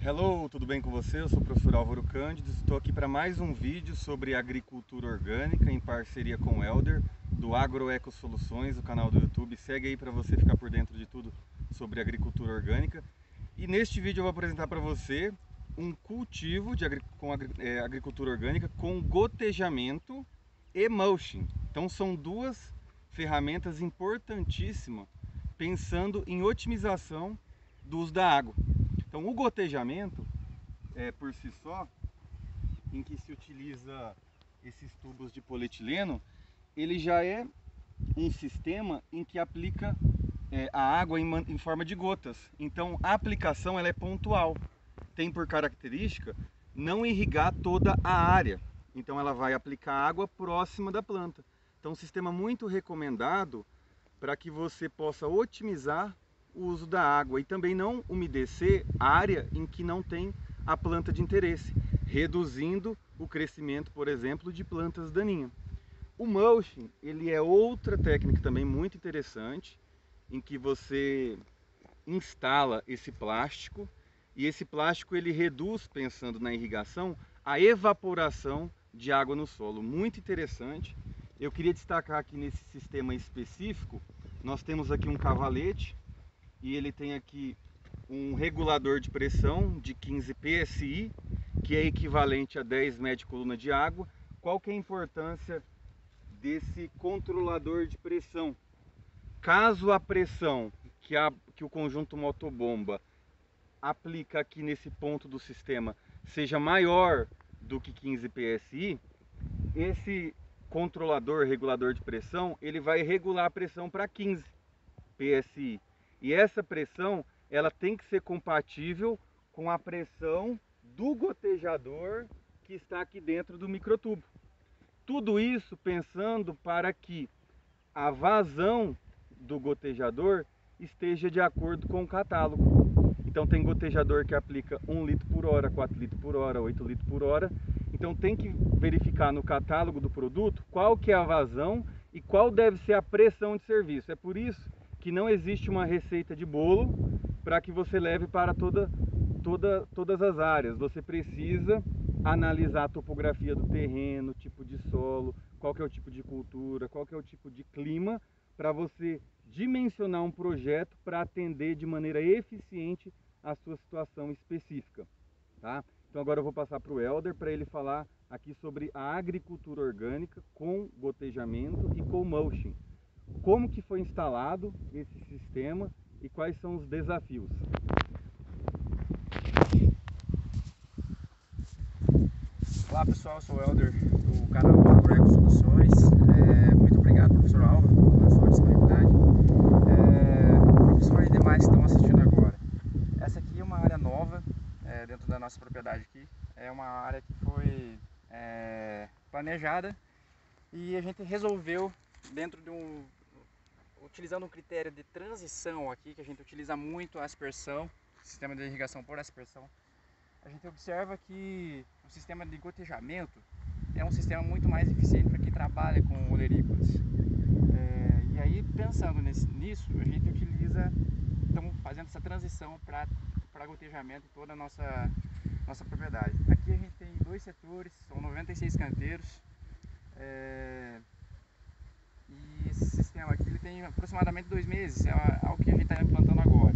Hello, tudo bem com você? Eu sou o professor Álvaro Cândido, estou aqui para mais um vídeo sobre agricultura orgânica em parceria com o Elder, do Agroeco Soluções, o canal do YouTube. Segue aí para você ficar por dentro de tudo sobre agricultura orgânica. E neste vídeo eu vou apresentar para você um cultivo de agricultura orgânica com gotejamento e mulching. Então são duas ferramentas importantíssimas pensando em otimização do uso da água. Então o gotejamento, por si só, em que se utiliza esses tubos de polietileno, ele já é um sistema em que aplica a água em forma de gotas. Então a aplicação ela é pontual, tem por característica não irrigar toda a área. Então ela vai aplicar água próxima da planta. Então um sistema muito recomendado para que você possa otimizar o uso da água e também não umedecer a área em que não tem a planta de interesse, reduzindo o crescimento, por exemplo, de plantas daninhas. O mulching, ele é outra técnica também muito interessante, em que você instala esse plástico e esse plástico ele reduz, pensando na irrigação, a evaporação de água no solo. Muito interessante. Eu queria destacar aqui nesse sistema específico, nós temos aqui um cavalete e ele tem aqui um regulador de pressão de 15 PSI, que é equivalente a 10 metros de coluna de água. Qual que é a importância desse controlador de pressão? Caso a pressão que o conjunto motobomba aplica aqui nesse ponto do sistema seja maior do que 15 PSI, esse controlador, regulador de pressão, ele vai regular a pressão para 15 PSI. E essa pressão, ela tem que ser compatível com a pressão do gotejador que está aqui dentro do microtubo. Tudo isso pensando para que a vazão do gotejador esteja de acordo com o catálogo. Então tem gotejador que aplica 1 litro por hora, 4 litros por hora, 8 litros por hora. Então tem que verificar no catálogo do produto qual que é a vazão e qual deve ser a pressão de serviço. É por isso que não existe uma receita de bolo para que você leve para todas as áreas. Você precisa analisar a topografia do terreno, tipo de solo, qual que é o tipo de cultura, qual que é o tipo de clima, para você dimensionar um projeto para atender de maneira eficiente a sua situação específica. Tá? Então agora eu vou passar para o Elder para ele falar aqui sobre a agricultura orgânica com gotejamento e com mulching. Como que foi instalado esse sistema e quais são os desafios? Olá pessoal, eu sou o Elder do canal Agroeco Soluções. Muito obrigado, professor Álvaro, pela sua disponibilidade. Professor e demais que estão assistindo agora. Essa aqui é uma área nova dentro da nossa propriedade aqui. É uma área que foi planejada e a gente resolveu utilizando um critério de transição aqui, que a gente utiliza muito a aspersão, sistema de irrigação por aspersão. A gente observa que o sistema de gotejamento é um sistema muito mais eficiente para quem trabalha com olerícolas. E aí, pensando nisso, a gente estamos fazendo essa transição para gotejamento em toda a nossa propriedade. Aqui a gente tem 2 setores, são 96 canteiros. E esse sistema aqui ele tem aproximadamente 2 meses, é algo que a gente está implantando agora.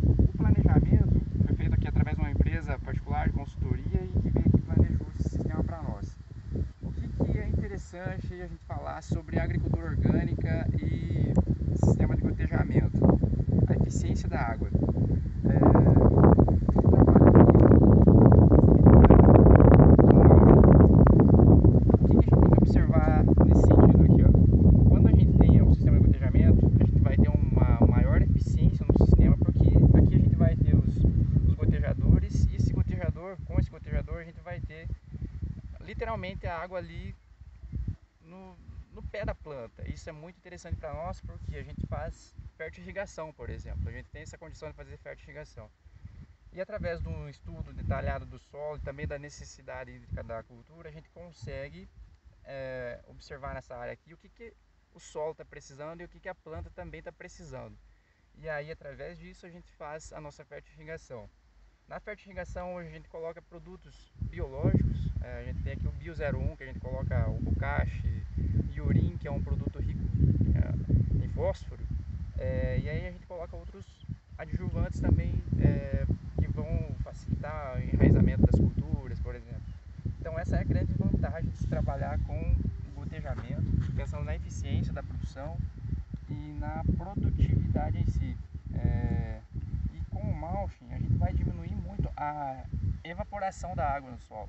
O planejamento foi feito aqui através de uma empresa particular de consultoria e que veio aqui planejou esse sistema para nós. O que é interessante a gente falar sobre agricultura orgânica e sistema de gotejamento? A eficiência da água. Com esse gotejador a gente vai ter literalmente a água ali no pé da planta. Isso é muito interessante para nós porque a gente faz fertirrigação, por exemplo. A gente tem essa condição de fazer fertirrigação. E através de um estudo detalhado do solo e também da necessidade hídrica da cultura, a gente consegue observar nessa área aqui o que o solo está precisando e o que a planta também está precisando. E aí, através disso, a gente faz a nossa fertirrigação. Na fertirrigação, hoje a gente coloca produtos biológicos. A gente tem aqui o Bio 01, que a gente coloca o bocache, Iorim, que é um produto rico em fósforo. E aí a gente coloca outros adjuvantes também que vão facilitar o enraizamento das culturas, por exemplo. Então essa é a grande vantagem de se trabalhar com gotejamento, pensando na eficiência da produção e na produtividade em si. E com o mulching a gente vai diminuir muito a evaporação da água no solo.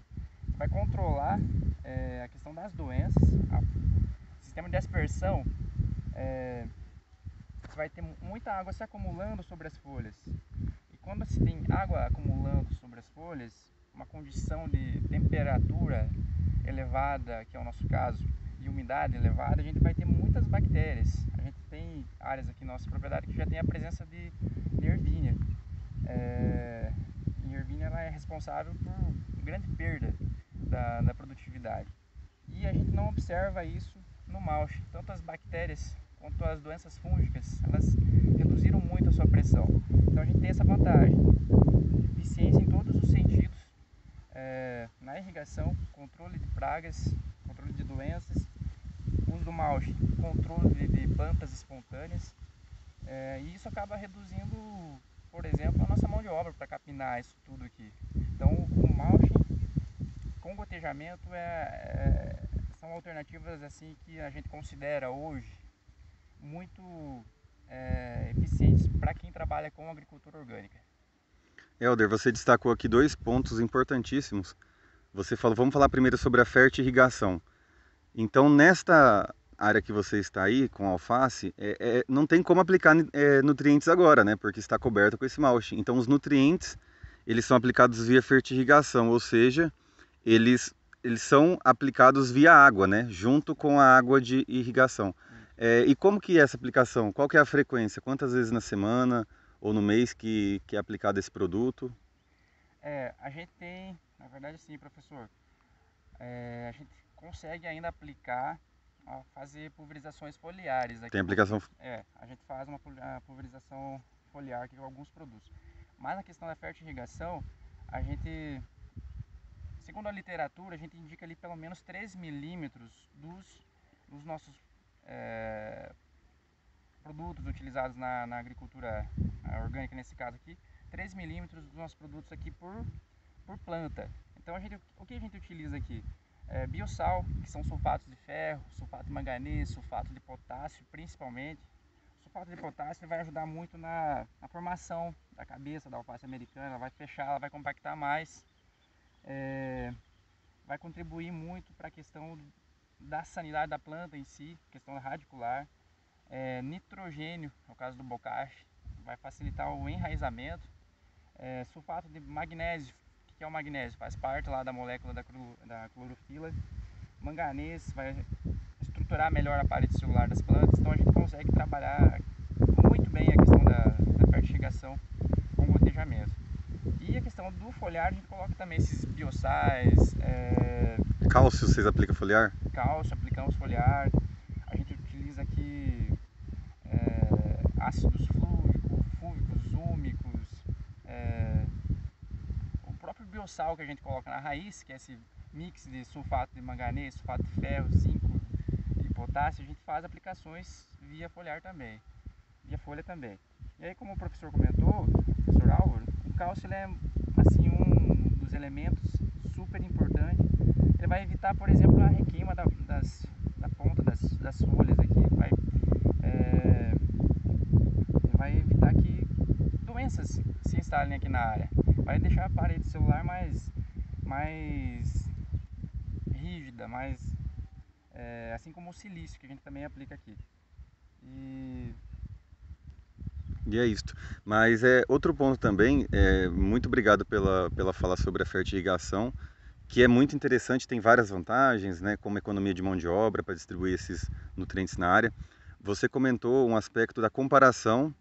Vai controlar a questão das doenças, o sistema de aspersão. Você vai ter muita água se acumulando sobre as folhas. E quando se tem água acumulando sobre as folhas, uma condição de temperatura elevada, que é o nosso caso, e umidade elevada, a gente vai ter muitas bactérias. A gente tem áreas aqui na nossa propriedade que já tem a presença de Yersinia. Yersinia ela é responsável por grande perda da produtividade. E a gente não observa isso no mulch. Tanto as bactérias quanto as doenças fúngicas, elas reduziram muito a sua pressão. Então a gente tem essa vantagem, eficiência em todos os sentidos, na irrigação, controle de pragas, controle de doenças, uso do mulch, controle de plantas espontâneas, e isso acaba reduzindo, por exemplo, a nossa mão de obra para capinar isso tudo aqui. Então o mulch com gotejamento são alternativas assim que a gente considera hoje muito eficientes para quem trabalha com agricultura orgânica. Helder, você destacou aqui dois pontos importantíssimos. Você falou, vamos falar primeiro sobre a fertirrigação. Então, nesta área que você está aí, com alface, não tem como aplicar nutrientes agora, né? Porque está coberto com esse mulch. Então, os nutrientes, eles são aplicados via fertirrigação, ou seja, eles são aplicados via água, né? Junto com a água de irrigação. E como que é essa aplicação? Qual que é a frequência? Quantas vezes na semana ou no mês que é aplicado esse produto? A gente tem, na verdade sim, professor, a gente consegue ainda aplicar, fazer pulverizações foliares aqui. Tem aplicação? A gente faz uma pulverização foliar aqui com alguns produtos. Mas na questão da fertirrigação, a gente, segundo a literatura, a gente indica ali pelo menos 3 milímetros dos nossos produtos utilizados na agricultura orgânica, nesse caso aqui, 3 milímetros dos nossos produtos aqui por planta. Então o que a gente utiliza aqui? Biosal, que são sulfatos de ferro, sulfato de manganês, sulfato de potássio principalmente. O sulfato de potássio vai ajudar muito na formação da cabeça da alface americana, ela vai fechar, ela vai compactar mais, vai contribuir muito para a questão da sanidade da planta em si, questão radicular. Nitrogênio, no caso do bocache, vai facilitar o enraizamento. Sulfato de magnésio, o que é o magnésio? Faz parte lá da molécula da clorofila. Manganês vai estruturar melhor a parede celular das plantas, então a gente consegue trabalhar muito bem a questão da fertirrigação com gotejamento. E a questão do foliar, a gente coloca também esses biosais. Cálcio, vocês aplicam foliar? Cálcio, aplicamos foliar. A gente utiliza aqui ácidos fúvicos, úmicos, o próprio biosal que a gente coloca na raiz, que é esse mix de sulfato de manganês, sulfato de ferro, zinco e potássio, a gente faz aplicações via foliar também, via folha também. E aí, como o professor comentou, o professor Álvaro, o cálcio ele é assim, um dos elementos super importante. Ele vai evitar, por exemplo, a requeima da ponta das folhas aqui, vai evitar que doenças se instalem aqui na área, vai deixar a parede celular mais rígida, assim como o silício que a gente também aplica aqui. E é isto. Mas outro ponto também, muito obrigado pela fala sobre a fertirrigação, que é muito interessante, tem várias vantagens, né, como economia de mão de obra para distribuir esses nutrientes na área. Você comentou um aspecto da comparação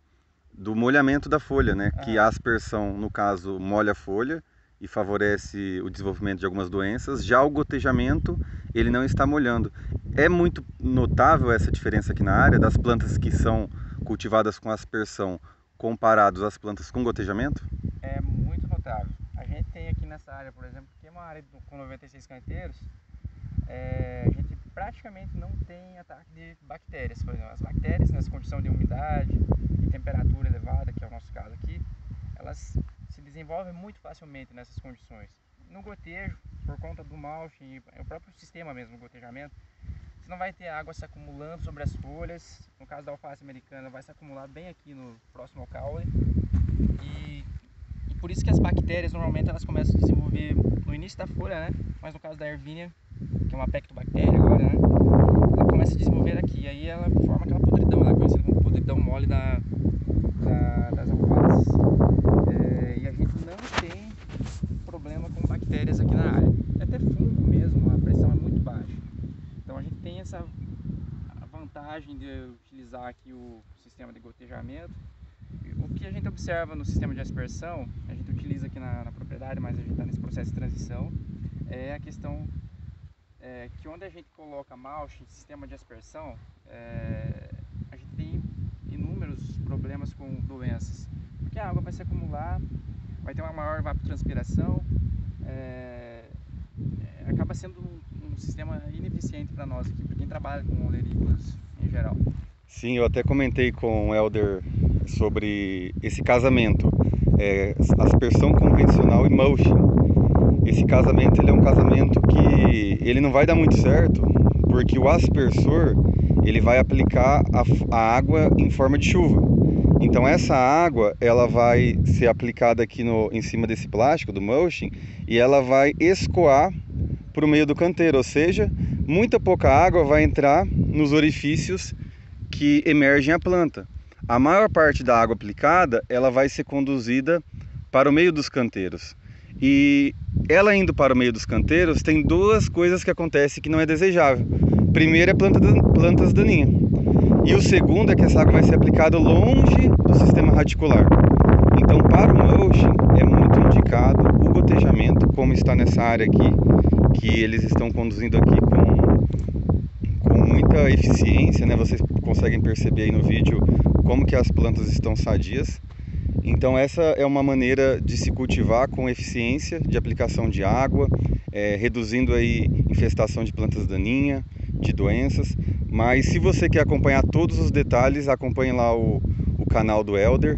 do molhamento da folha, né, que a aspersão, no caso, molha a folha e favorece o desenvolvimento de algumas doenças. Já o gotejamento, ele não está molhando. É muito notável essa diferença aqui na área das plantas que são cultivadas com aspersão comparados às plantas com gotejamento? É muito notável. A gente tem aqui nessa área, por exemplo, que é uma área com 96 canteiros, a gente praticamente não tem ataque de bactérias. Por exemplo, as bactérias nessa condição de umidade e temperatura elevada, que é o nosso caso aqui, elas se desenvolvem muito facilmente nessas condições. No gotejo, por conta do mulching e o próprio sistema mesmo, do gotejamento, você não vai ter água se acumulando sobre as folhas. No caso da alface americana, vai se acumular bem aqui no próximo ao caule. E por isso que as bactérias normalmente elas começam a desenvolver no início da folha, né? Mas no caso da ervínia, que é uma pectobactéria agora, né? Ela começa a desenvolver aqui. Aí ela forma aquela podridão lá, conhecida como podridão mole das alfaces. E a gente não tem problema com bactérias aqui na área. Até fungo mesmo, a pressão é muito baixa. Então a gente tem essa vantagem de utilizar aqui o sistema de gotejamento. O que a gente observa no sistema de aspersão, a gente utiliza aqui na propriedade, mas a gente está nesse processo de transição, é a questão que onde a gente coloca mulching, sistema de aspersão, a gente tem inúmeros problemas com doenças. Porque a água vai se acumular, vai ter uma maior evapotranspiração, acaba sendo um sistema ineficiente para nós aqui, para quem trabalha com olerícolas em geral. Sim, eu até comentei com o Helder sobre esse casamento, aspersão convencional e mulching. Esse casamento ele é um casamento que ele não vai dar muito certo, porque o aspersor ele vai aplicar a água em forma de chuva. Então essa água ela vai ser aplicada aqui em cima desse plástico do mulching e ela vai escoar para o meio do canteiro, ou seja, muita pouca água vai entrar nos orifícios que emergem a planta. A maior parte da água aplicada ela vai ser conduzida para o meio dos canteiros. E ela indo para o meio dos canteiros tem duas coisas que acontecem que não é desejável. Primeiro é plantas daninhas. E o segundo é que essa água vai ser aplicada longe do sistema radicular. Então para o mulching é muito indicado o gotejamento, como está nessa área aqui, que eles estão conduzindo aqui com muita eficiência, né? Vocês conseguem perceber aí no vídeo como que as plantas estão sadias. Então essa é uma maneira de se cultivar com eficiência de aplicação de água, reduzindo aí infestação de plantas daninhas, de doenças. Mas se você quer acompanhar todos os detalhes, acompanhe lá o canal do Helder,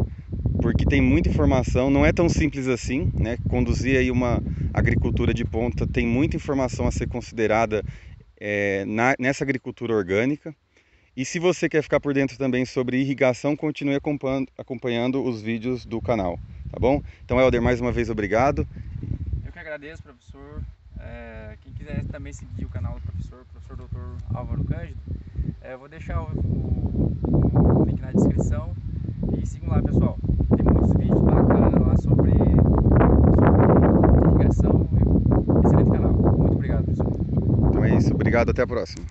porque tem muita informação, não é tão simples assim, né? Conduzir aí uma agricultura de ponta tem muita informação a ser considerada nessa agricultura orgânica. E se você quer ficar por dentro também sobre irrigação, continue acompanhando os vídeos do canal, tá bom? Então, Helder, mais uma vez, obrigado. Eu que agradeço, professor. Quem quiser também seguir o canal do professor Dr. Álvaro Cândido, eu vou deixar o link na descrição. E sigam lá, pessoal. Tem muitos vídeos bacanas lá sobre irrigação. Excelente canal. Muito obrigado, professor. Então é isso. Obrigado. Até a próxima.